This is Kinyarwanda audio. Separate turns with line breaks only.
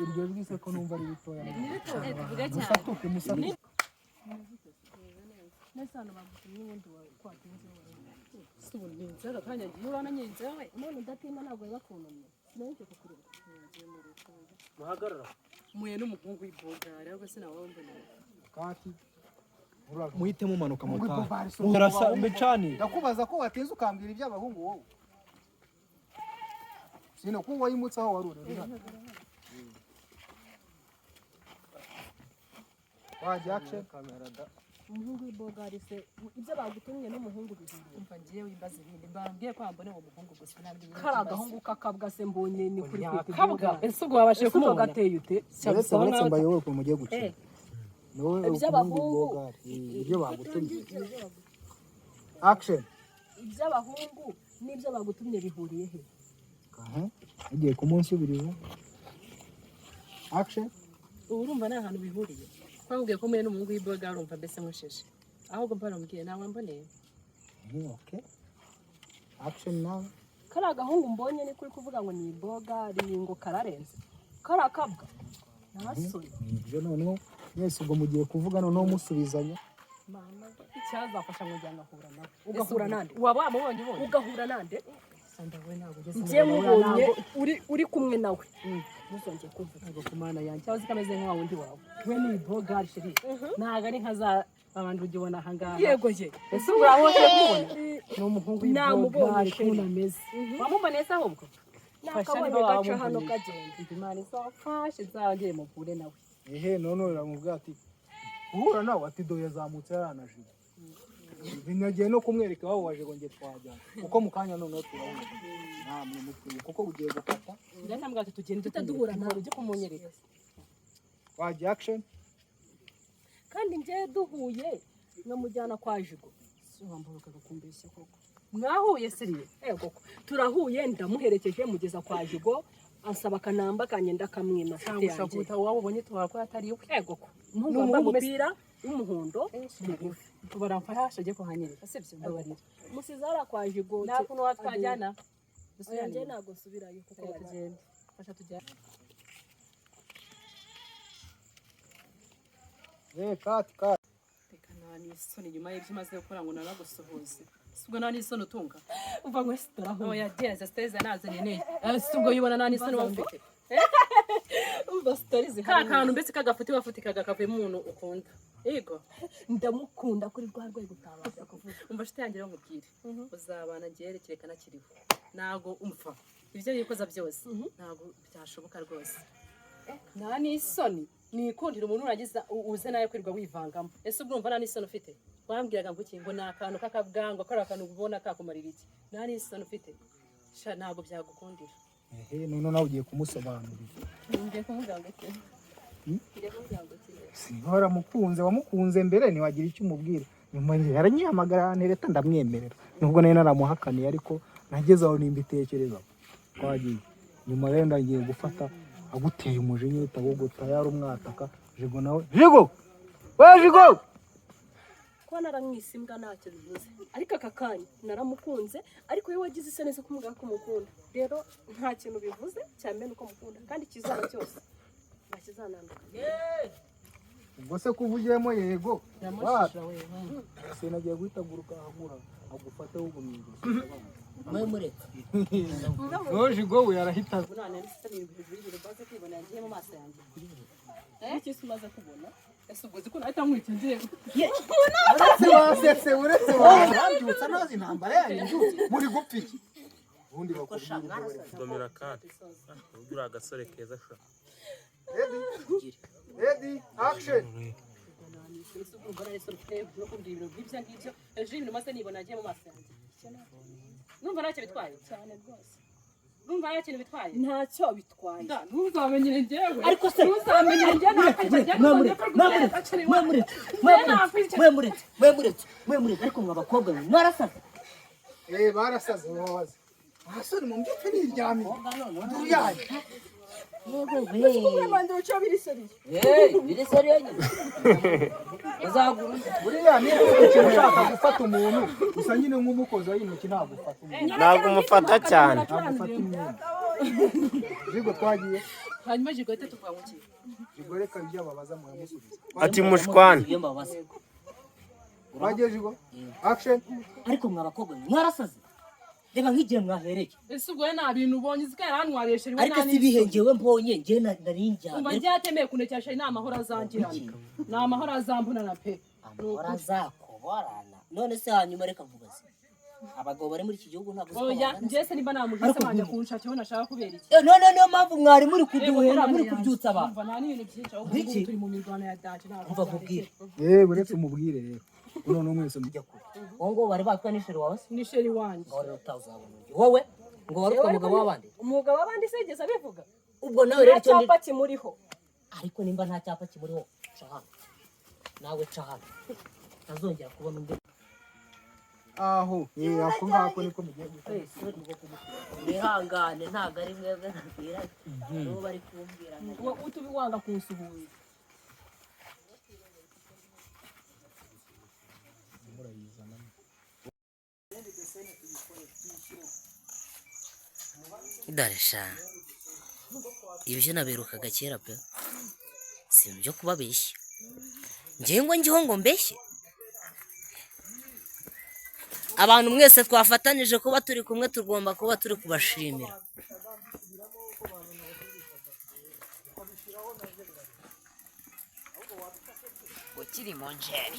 iryo bwise ko numva ari bitoya
musatuke
Nesano bagutumye ubundi kwatinze subunye nzara kanya yurana nyenzewe none ndatima ntabwo yakunumye nenge kukureba
muhagarara
muye n'umuhungu w'ibogara ahubwo sinawe mbona
kati
muhite mumanuka mutaha murasa mbecani
ndakubaza ko wateze ukambwira iby'abahungu wowe sino ko wayimutse aho warurira wajya action kamera da
umuhungu w'ibogari se ibyo bagutumye n'umuhungu bihuriye umva ngiye wimbaza ibindi mbambwiye ko mbone uwo muhungu gusa nabyo karagahungu kakabwa se mbonye ni kuri kwita kabwa ese ubwo wabashije kumubona gateye ute
cyabona mbayoboye ko mugiye gukina iby'abahungu ibyo bagutumye action
iby'abahungu n'ibyo bagutumye bihuriye he
agiye kumunsubiriza action
urumva nta hantu bihuriye kwambwiye ko muye n'umuhungu w'ibogari urumva mbese musheshe ahubwo mbarambwiye nawe mboneye
okay action now
karagahungu mbonye ni kuri kuvuga ngo ni ibogari ngo kararenze karakabwa nasuri
ibyo noneho mwese ubwo mugiye kuvuga noneho musubizanya
mama icyazafasha ngo jyana ahura nawe ugahura nande waba wamubonye ubonye ugahura nande sandawe ntabwo ugeze mubonye uri kumwe nawe muzongeye kuvuga ngo kumana yanjye cyazo kameze nka wundi wawe we ni ibogari shiri ntago ari nkaza abantu ugibona ahangaha yego je ese urabonye kubona ni umuhungu w'ibogari kuna meze wamubonye se ahubwo nakabonye gaca hano kagenda imana izafashe zangire muvure nawe
none uramubwira ati uhura nawe ati do yazamutse yaranajije binagiye no kumwereka aho waje ngo nge twajyana kuko mu kanya noneho turabona namwe mukwiye kuko ugiye gufata
ndambwira ati tugende tutaduhura nawe ujye kumunyereka
wajya action
kandi ngiye duhuye nkamujyana kwa Jigo wamburuka gukumbeshya koko mwahuye siriye koko turahuye ndamuherekeje mugeza kwa Jigo ansaba kanamba kanye ndakamwima
ushakuta wabo ubonye twakora atari we
koko ntumva umupira w'umuhondo
baramfasha agiye kuhanyereka sibyo mbabarira
musizara kwa Jigo
nta kuntu watwajyana
nje nago subirayo kuko bagenda
fasha tujya
kati
reka nani isoni nyuma y'ibyo maze gukora ngo naragusuhuze sibwo nani isoni utunga
uva ngo sitaraho
oya geza steza nazanye ne sibwo yibona nani isoni bafite
umva stories zihari
kantu mbese kagafuti bafutika kavuye umuntu ukunda yego
ndamukunda kuri rwa rwego utabaza kuvuga
umva shitangire ngubwire uzabana ngerekere kana kiriho nago umfa ibyo yikoza byose nago byashoboka rwose nani isoni nikundira umuntu uragiza uze naye kwirirwa wivangamo ese urumva nani isoni ufite wambwiraga ngo iki ngo nakantu kakabwango kari akantu ubona kakumarira iki nani isoni ufite sha nago byagukundira
none nawe ugiye kumusobanurira
ngiye kumuganga iki ngiye kumuganga iki
sinora mukunze wamukunze mbere ni wagira icyo umubwira nyuma yaranyihamagara nereta ndamwemerera nubwo nari naramuhakaniye ariko nageze aho nimbitekereza twagiye nyuma rero ndagiye gufata aguteye umujinya utagogota yari umwataka Jigo nawe Jigo we Jigo
ko naramwisimbwa ntacyo bivuze ariko aka kanya naramukunze ariko iyo wagize isoni zo kumubwira ko mukunda rero nta kintu bivuze cyane nuko mukunda kandi kizana cyose nakizanandukanye
ubwo se kuvugiyemo yego
yamushira we
sinagiye guhita guruka ahagura agufate w'ubumingo
mwe mureka
Jigo we yarahita
none risitani ibintu baze kwibona yagiye mu maso yanjye iki sumaze kubona ese ubwo ziko nahita nkwikingiye
uretse wabyutsa nazi intambara yanyu muri gupfa iki ubundi
domera kandi ugura agasore keza sha
ready action
numva ntacyo bitwaye
cyane rwose
numva nta kintu bitwaye
ntacyo bitwaye
ntuzamenyere njyewe
ariko se
ntuzamenyere njyewe
mwemuretse ariko mwa bakobwa mwe mwarasaze
barasaze mubaze ahasoni mu mbyutse niryamye
Bandiro cyo biri seriye.
biri seriye nyine uzagura
buriya niba ikintu ushaka gufata umuntu gusa nyine nk'umukozi w'intoki ntabwo ufata umuntu
ntabwo umufata cyane.
ntabwo ufata imyenda jigo twagiye
hanyuma jigo yite tuvuga ngo iki
jigo reka ibyo babaza muramusubiza
Ati mushwane.
iyo mbabaza
twagiye jigo action
ariko mwabakobwa mwarasaze reba nk'igihe mwahereye
ese ubwo nta bintu ubonye uzikara hantwareshe riwe
ariko si bihengewe mbonye ngiye nari njyana
umva ryatemeye kunekesha ni amahoro azangirana ni amahoro azambunana pe
amahoro azakuborana none se hanyuma reka mvugaze abagabo bari muri iki gihugu ntabwo
oya njye nimba namujise banje kunshakira nashaka kubera iki
none niyo mpamvu mwari muri kuduhera muri kubyutsa abantu
umva nta n'ibintu byinshi ahubwo
Biki?
turi mu mirwano ya daje ntabwo
umva nkubwire
buretse umubwire rero uno mwese
ujya kure wowe ngo bari batwa n'ishuri wawe se
ni sheri wanjye
ngo rero utazabona undi wowe ngo wari utwa umugabo w'abandi
Umugabo w'abandi sigeze abivuga.
ubwo nawe rero icyo
Cyapa kimuriho.
ariko nimba nta cyapa kimuriho ca hano nawe ca hano ntazongera kubona undi
aho ako ngako niko mugiye gukora
wihangane ntabwo ari mwebwe nabwira nibo bari kumbwira
utubi wanga kunsuhuza
daresha ibyo naberukaga kera pe si ibyo kubabeshya njyewe ngo mbeshye abantu mwese twafatanije kuba turi kumwe tugomba kuba turi kubashimira ukiri mu njeri